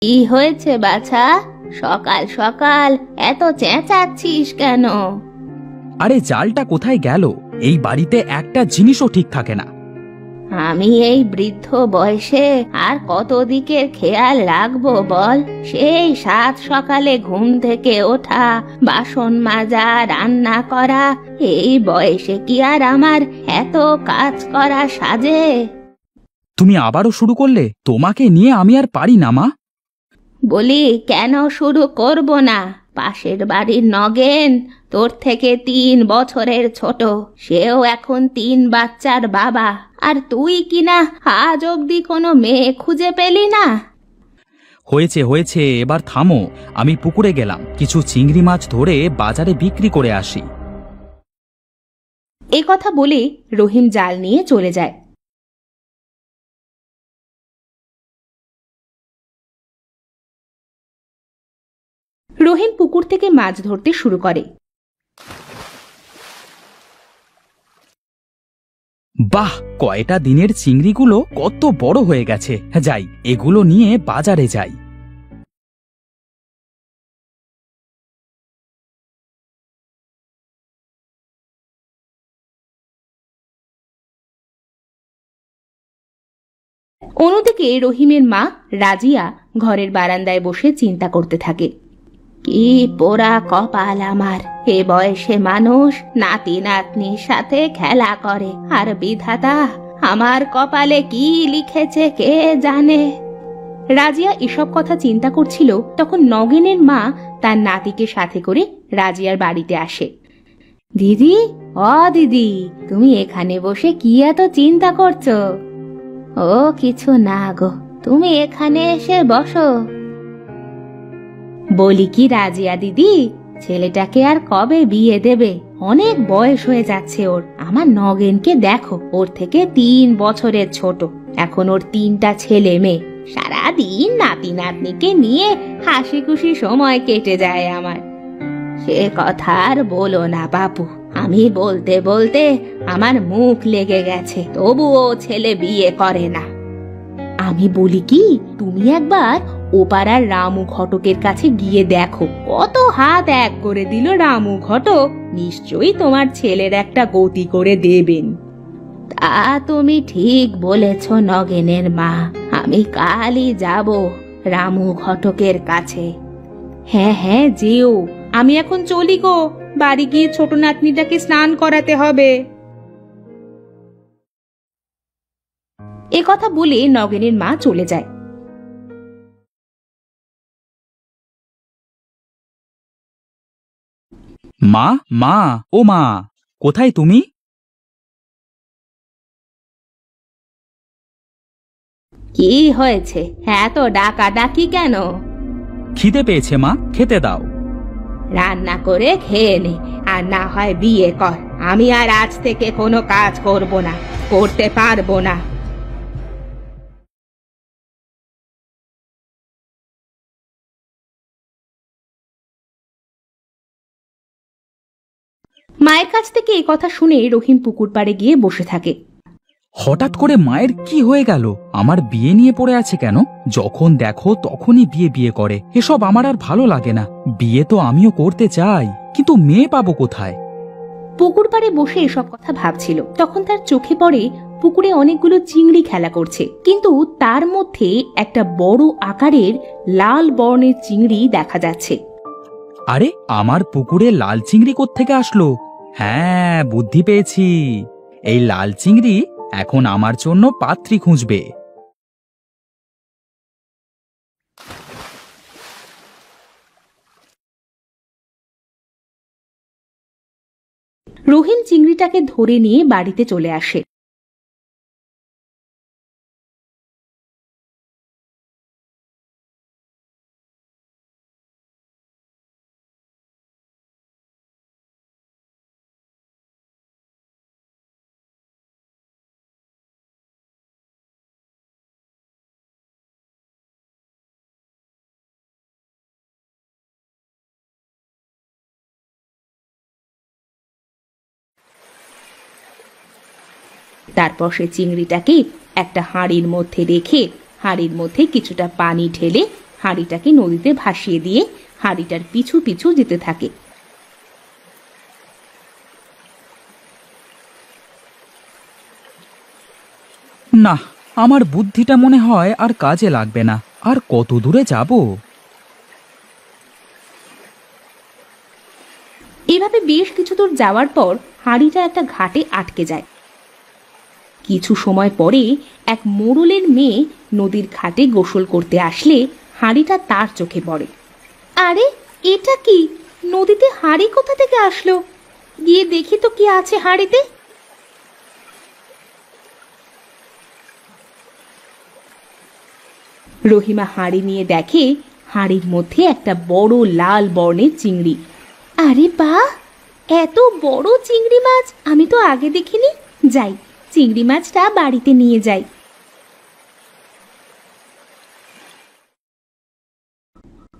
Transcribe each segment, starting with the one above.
কি হয়েছে বাছা? সকাল সকাল এত চেঁচাচ্ছিস কেন? আরে জালটা কোথায় গেল? এই বাড়িতে একটা জিনিসও ঠিক থাকে না। আমি এই বৃদ্ধ বয়সে আর কত দিকের খেয়াল রাখবো বল? সেই সাত সকালে ঘুম থেকে ওঠা, বাসন মাজা, রান্না করা, এই বয়সে কি আর আমার এত কাজ করা সাজে? তুমি আবারও শুরু করলে? তোমাকে নিয়ে আমি আর পারি না মা। বলি কেন শুরু করব না? পাশের বাড়ির নগেন তোর থেকে 3 বছরের ছোট, সেও এখন 3 বাচ্চার বাবা, আর তুই কিনা আজ অব্দি কোনো মেয়ে খুঁজে পেলি না? হয়েছে হয়েছে, এবার থামো। আমি পুকুরে গেলাম, কিছু চিংড়ি মাছ ধরে বাজারে বিক্রি করে আসি। এ কথা বলে রহিম জাল নিয়ে চলে যায়। রহিম পুকুর থেকে মাছ ধরতে শুরু করে। বাহ, কয়টা দিনের চিংড়িগুলো কত বড় হয়ে গেছে। যাই, এগুলো নিয়ে বাজারে যাই। অন্যদিকে রহিমের মা রাজিয়া ঘরের বারান্দায় বসে চিন্তা করতে থাকে। কি পোড়া কপাল আমার! এ বয়সে মানুষ নাতি নাতনির সাথে খেলা করে, আর বিধাতা আমার কপালে কি লিখেছে কে জানে। রাজিয়া এসব কথা চিন্তা করছিল, তখন নগেনের মা তার নাতিকে সাথে করে রাজিয়ার বাড়িতে আসে। দিদি, ও দিদি, তুমি এখানে বসে কি এত চিন্তা করছো? ও কিছু না গো, তুমি এখানে এসে বসো। বলি কি রাজিয়া দিদি, ছেলেটাকে আর কবে বিয়ে দেবে? অনেক বয়স হয়ে যাচ্ছে ওর। আমার নগেনকে দেখো, ওর থেকে 3 বছরের ছোট, এখন ওর 3টা ছেলে মেয়ে। সারাদিন নাতি নাতনিকে নিয়ে হাসি খুশি সময় কেটে যায় আমার। সে কথা আর বলো না বাপু, আমি বলতে বলতে আমার মুখ লেগে গেছে, তবুও ছেলে বিয়ে করে না। আমি বলি কি, তুমি একবার ও পাড়ার রামু ঘটকের কাছে গিয়ে দেখো, কত হাত এক করে দিল রামু ঘটক, নিশ্চয়ই তোমার ছেলের একটা গতি করে দেবেন। তা তুমি ঠিক বলেছ নগেনের মা, আমি কালই যাব রামু ঘটকের কাছে। হ্যাঁ হ্যাঁ যেও, আমি এখন চলি গো, বাড়ি গিয়ে ছোট নাতনিটাকে স্নান করাতে হবে। এ কথা বলে নগেনের মা চলে যায়। মা, মা, ও মা, কোথায় তুমি? কি হয়েছে, এত ডাকাডাকি কেন? খিদে পেয়েছে মা, খেতে দাও। রান্না করে খেয়ে নে, আর না হয় বিয়ে কর। আমি আর আজ থেকে কোনো কাজ করব না, করতে পারবো না। মায়ের কাছ থেকে এই কথা শুনে রহিম পুকুর পাড়ে গিয়ে বসে থাকে। হঠাৎ করে মায়ের কি হয়ে গেল? আমার বিয়ে নিয়ে পড়ে আছে কেন? যখন দেখো তখনই বিয়ে বিয়ে করে, এসব আমার আর ভালো লাগে না। বিয়ে তো আমিও করতে চাই, কিন্তু মেয়ে পাবো কোথায়? পুকুর পাড়ে বসে এসব কথা ভাবছিল, তখন তার চোখে পড়ে পুকুরে অনেকগুলো চিংড়ি খেলা করছে, কিন্তু তার মধ্যে একটা বড় আকারের লাল বর্ণের চিংড়ি দেখা যাচ্ছে। আরে, আমার পুকুরে লাল চিংড়ি কোত্থেকে আসলো? হ্যাঁ, বুদ্ধি পেয়েছি। এই লাল চিংড়ি এখন আমার জন্য পাত্রী খুঁজবে। রহিম চিংড়িটাকে ধরে নিয়ে বাড়িতে চলে আসে। তারপর সে চিংড়িটাকে একটা হাঁড়ির মধ্যে রেখে হাঁড়ির মধ্যে কিছুটা পানি ঢেলে হাঁড়িটাকে নদীতে ভাসিয়ে দিয়ে হাঁড়িটার পিছু পিছু যেতে থাকে। না, আমার বুদ্ধিটা মনে হয় আর কাজে লাগবে না। আর কত দূরে যাব? এভাবে বেশ কিছু দূর যাওয়ার পর হাঁড়িটা একটা ঘাটে আটকে যায়। কিছু সময় পরে এক মোড়লের মেয়ে নদীর ঘাটে গোসল করতে আসলে হাঁড়িটা তার চোখে পড়ে। আরে, এটা কি? নদীতে হাঁড়ি কোথা থেকে আসলো? গিয়ে দেখি তো কি আছে হাঁড়িতে। রহিমা হাঁড়ি নিয়ে দেখে হাঁড়ির মধ্যে একটা বড় লাল বর্ণের চিংড়ি। আরে বাহ, এত বড় চিংড়ি মাছ আমি তো আগে দেখিনি। যাই, চিংড়ি মাছটা বাড়িতে নিয়ে যাই।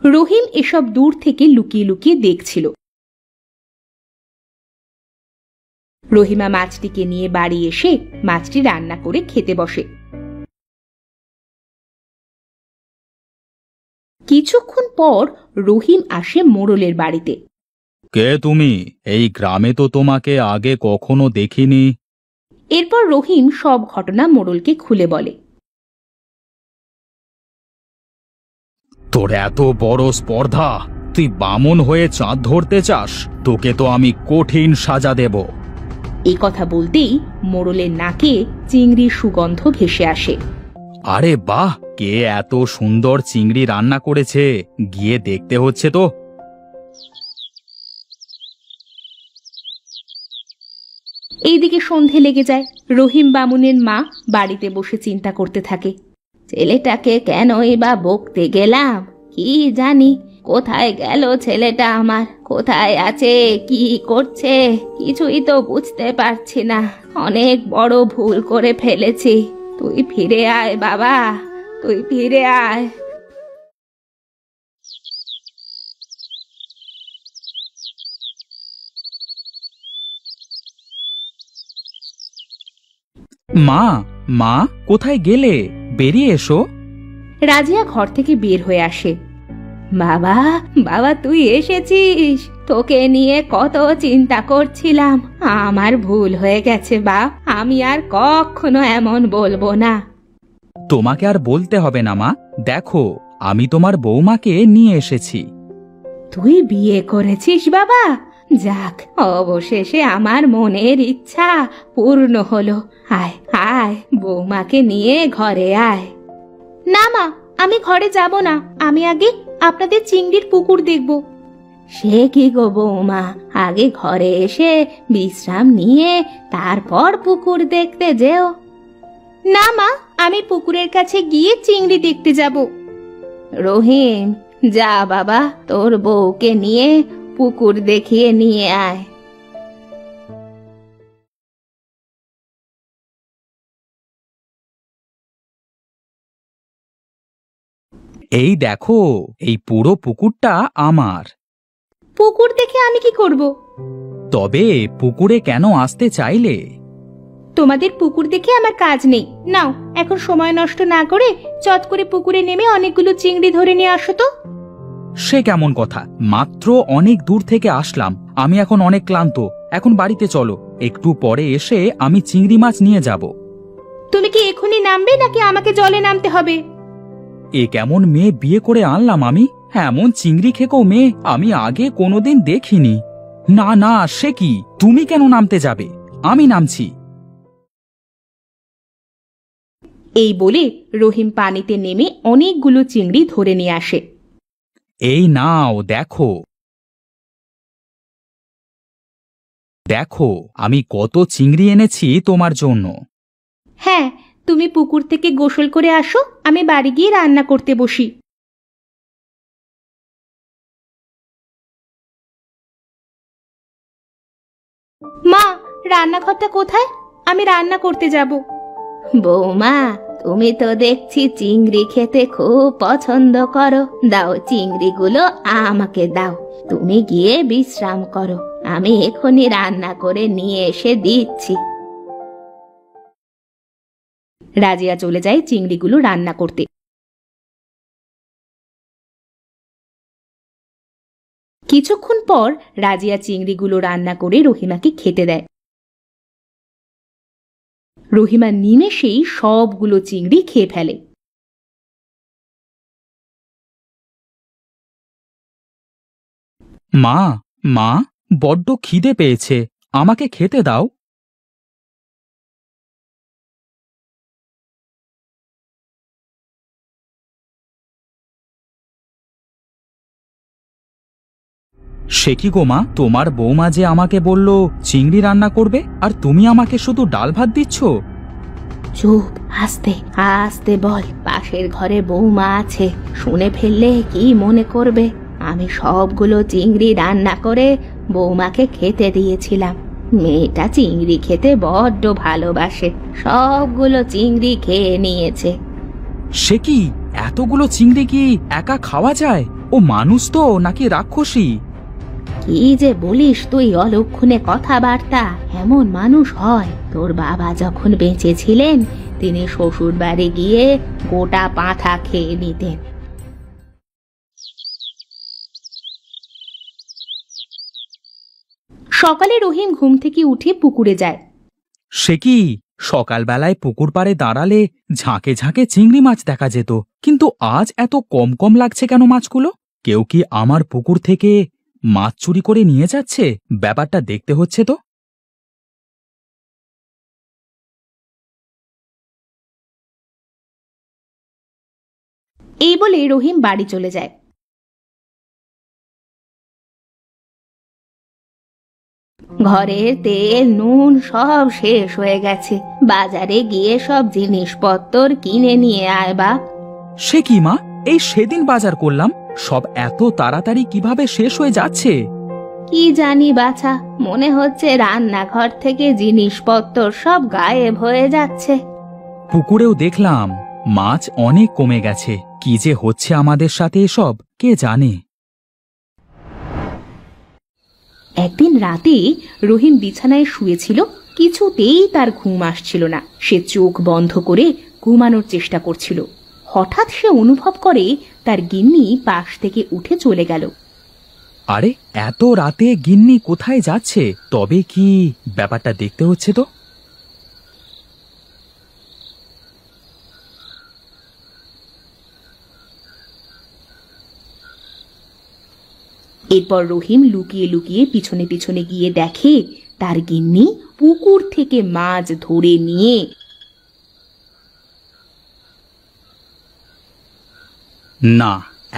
রহিম এসব দূর থেকে লুকিয়ে লুকিয়ে দেখছিল। রহিমা মাছটিকে নিয়ে বাড়ি এসে মাছটি রান্না করে খেতে বসে। কিছুক্ষণ পর রহিম আসে মোড়লের বাড়িতে। কে তুমি? এই গ্রামে তো তোমাকে আগে কখনো দেখিনি। এরপর রহিম সব ঘটনা মোড়লকে খুলে বলে। তোর এত বড় স্পর্ধা! তুই বামন হয়ে চাঁদ ধরতে চাস? তোকে তো আমি কঠিন সাজা দেব। এই কথা বলতেই মোড়লের নাকে চিংড়ির সুগন্ধ ভেসে আসে। আরে বাহ, কে এত সুন্দর চিংড়ি রান্না করেছে? গিয়ে দেখতে হচ্ছে তো। এইদিকে সন্ধে লেগে যায়। রহিম বামুনের মা বাড়িতে বসে চিন্তা করতে থাকে। ছেলেটাকে কেনই বা বকতে গেলাম, কি জানি কোথায় গেল ছেলেটা আমার, কোথায় আছে, কি করছে, কিছুই তো বুঝতে পারছি না। অনেক বড় ভুল করে ফেলেছি। তুই ফিরে আয় বাবা, তুই ফিরে আয়। মা, মা, কোথায় গেলে? বেরিয়ে এসো। রাজিয়া ঘর থেকে বের হয়ে আসে। বাবা, বাবা তুই এসেছিস? তোকে নিয়ে কত চিন্তা করছিলাম। আমার ভুল হয়ে গেছে বাপ, আমি আর কখনো এমন বলবো না। তোমাকে আর বলতে হবে না মা। দেখো, আমি তোমার বৌমাকে নিয়ে এসেছি। তুই বিয়ে করেছিস বাবা? যাক, অবশেষে আমার মনের ইচ্ছা পূর্ণ হলো। আয় আয়, বৌমাকে নিয়ে ঘরে আয়। না মা, আমি ঘরে যাব না। আমি আগে আপনাদের চিংড়ির পুকুর দেখব। সে কি গো বৌমা, আগে ঘরে এসে বিশ্রাম নিয়ে তারপর পুকুর দেখতে যেও। না মা, আমি পুকুরের কাছে গিয়ে চিংড়ি দেখতে যাব। রহিম, যা বাবা, তোর বউকে নিয়ে পুকুর দেখিয়ে নিয়ে আয়। এই দেখো, এই পুরো পুকুরটা আমার। পুকুর দেখে আমি কি করব? তবে পুকুরে কেন আসতে চাইলে? তোমাদের পুকুর দেখে আমার কাজ নেই। নাও, এখন সময় নষ্ট না করে চট করে পুকুরে নেমে অনেকগুলো চিংড়ি ধরে নিয়ে আসো তো। সে কেমন কথা? মাত্র অনেক দূর থেকে আসলাম। আমি এখন অনেক ক্লান্ত। এখন বাড়িতে চলো, একটু পরে এসে আমি চিংড়ি মাছ নিয়ে যাব। তুমি কি এখনই নামবে নাকি আমাকে জলে নামতে হবে? এ কেমন মেয়ে বিয়ে করে আনলাম আমি? এমন চিংড়ি খেকো মেয়ে আমি আগে কোনোদিন দেখিনি। না না, সে কি? তুমি কেন নামতে যাবে? আমি নামছি। এই বলে রহিম পানিতে নেমে অনেকগুলো চিংড়ি ধরে নিয়ে আসে। এই নাও, দেখো দেখো, আমি কত চিংড়ি এনেছি তোমার জন্য। হ্যাঁ, তুমি পুকুর থেকে গোসল করে আসো, আমি বাড়ি গিয়ে রান্না করতে বসি। মা, রান্নাঘরটা কোথায়? আমি রান্না করতে যাব। বৌমা, তুমি তো দেখছি চিংড়ি খেতে খুব পছন্দ করো। দাও, চিংড়িগুলো আমাকে দাও। তুমি গিয়ে বিশ্রাম করো, আমি এখনই রান্না করে নিয়ে এসে দিচ্ছি। রাজিয়া চলে যায় চিংড়িগুলো রান্না করতে। কিছুক্ষণ পর রাজিয়া চিংড়িগুলো রান্না করে রহিমাকে খেতে দেয়। রহিমা নিমেষেই সবগুলো চিংড়ি খেয়ে ফেলে। মা, মা, বড্ড খিদে পেয়েছে, আমাকে খেতে দাও। সে কি গো মা, তোমার বৌমা যে আমাকে বলল চিংড়ি রান্না করবে, আর তুমি আমাকে শুধু ডাল ভাত দিচ্ছ? চুপ, আস্তে আস্তে বল, পাশের ঘরে বৌমা আছে, শুনে ফেললে কি মনে করবে? আমি সবগুলো চিংড়ি রান্না করে বৌমাকে খেতে দিয়েছিলাম। মেয়েটা চিংড়ি খেতে বড্ড ভালোবাসে, সবগুলো চিংড়ি খেয়ে নিয়েছে। সে কি, এতগুলো চিংড়ি কি একা খাওয়া যায়? ও মানুষ তো নাকি রাক্ষসী? কি যে বলিস তুই অলক্ষণে কথাবার্তা, এমন মানুষ হয়? তোর বাবা যখন বেঁচে ছিলেন তিনি শ্বশুর বাড়ি গিয়ে গোটা পাঁঠা খেয়ে নিতেন। সকালে রহিম ঘুম থেকে উঠে পুকুরে যায়। সে কি, সকালবেলায় পুকুর পাড়ে দাঁড়ালে ঝাঁকে ঝাঁকে চিংড়ি মাছ দেখা যেত, কিন্তু আজ এত কম কম লাগছে কেন মাছগুলো? কেউ কি আমার পুকুর থেকে মাছ চুরি করে নিয়ে যাচ্ছে? ব্যাপারটা দেখতে হচ্ছে তো। এই বলে রহিম বাড়ি চলে যায়। ঘরের তেল নুন সব শেষ হয়ে গেছে, বাজারে গিয়ে সব জিনিসপত্র কিনে নিয়ে আয় বাপ। সে কি মা, এই সেদিন বাজার করলাম, সব এত তাড়াতাড়ি কিভাবে শেষ হয়ে যাচ্ছে? কি জানি বাছা, মনে হচ্ছে রান্নাঘর থেকে জিনিসপত্র সব গায়েব হয়ে যাচ্ছে। পুকুরেও দেখলাম মাছ অনেক কমে গেছে। কি যে হচ্ছে আমাদের সাথে এসব, কে জানে। একদিন রাতে রহিম বিছানায় শুয়েছিল, কিছুতেই তার ঘুম আসছিল না। সে চোখ বন্ধ করে ঘুমানোর চেষ্টা করছিল। হঠাৎ সে অনুভব করে তার গিন্নি পাশ থেকে উঠে চলে গেল। আরে, এত রাতে গিন্নি কোথায় যাচ্ছে? তবে কি, ব্যাপারটা দেখতে হচ্ছে তো। এরপর রহিম লুকিয়ে লুকিয়ে পিছনে পিছনে গিয়ে দেখে তার গিন্নি পুকুর থেকে মাছ ধরে নিয়ে। না,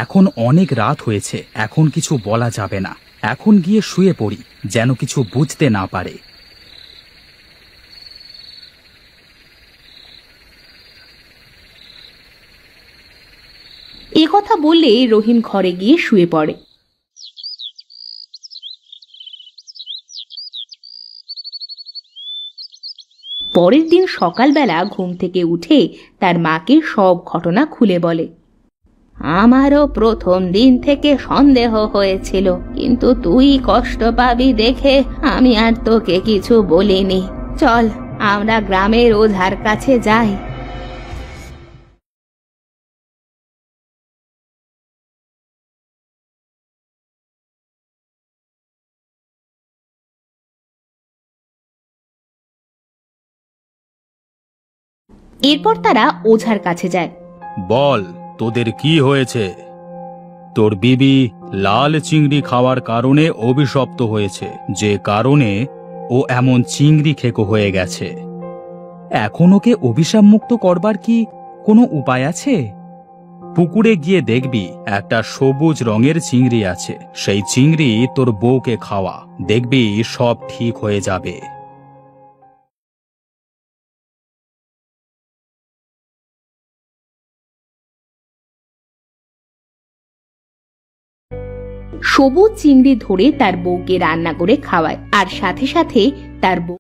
এখন অনেক রাত হয়েছে, এখন কিছু বলা যাবে না। এখন গিয়ে শুয়ে পড়ি, যেন কিছু বুঝতে না পারে। এ কথা বললে রহিম ঘরে গিয়ে শুয়ে পড়ে। পরের দিন সকালবেলা ঘুম থেকে উঠে তার মাকে সব ঘটনা খুলে বলে। আমারও প্রথম দিন থেকে সন্দেহ হয়েছিল, কিন্তু তুই কষ্ট পাবি দেখে আমি আর তোকে কিছু বলিনি। চল আমরা গ্রামের ওঝার কাছে যাই। এরপর তারা ওঝার কাছে যায়। বল, তোদের কি হয়েছে? তোর বিবি লাল চিংড়ি খাওয়ার কারণে অভিশপ্ত হয়েছে, যে কারণে ও এমন চিংড়ি খেকো হয়ে গেছে। এখন ওকে অভিশাপ মুক্ত করবার কি কোনো উপায় আছে? পুকুরে গিয়ে দেখবি একটা সবুজ রঙের চিংড়ি আছে, সেই চিংড়ি তোর বউকে খাওয়া, দেখবি সব ঠিক হয়ে যাবে। সবুজ চিংড়ি ধরে তার বউকে রান্না করে খাওয়ায়, আর সাথে সাথে তার বউ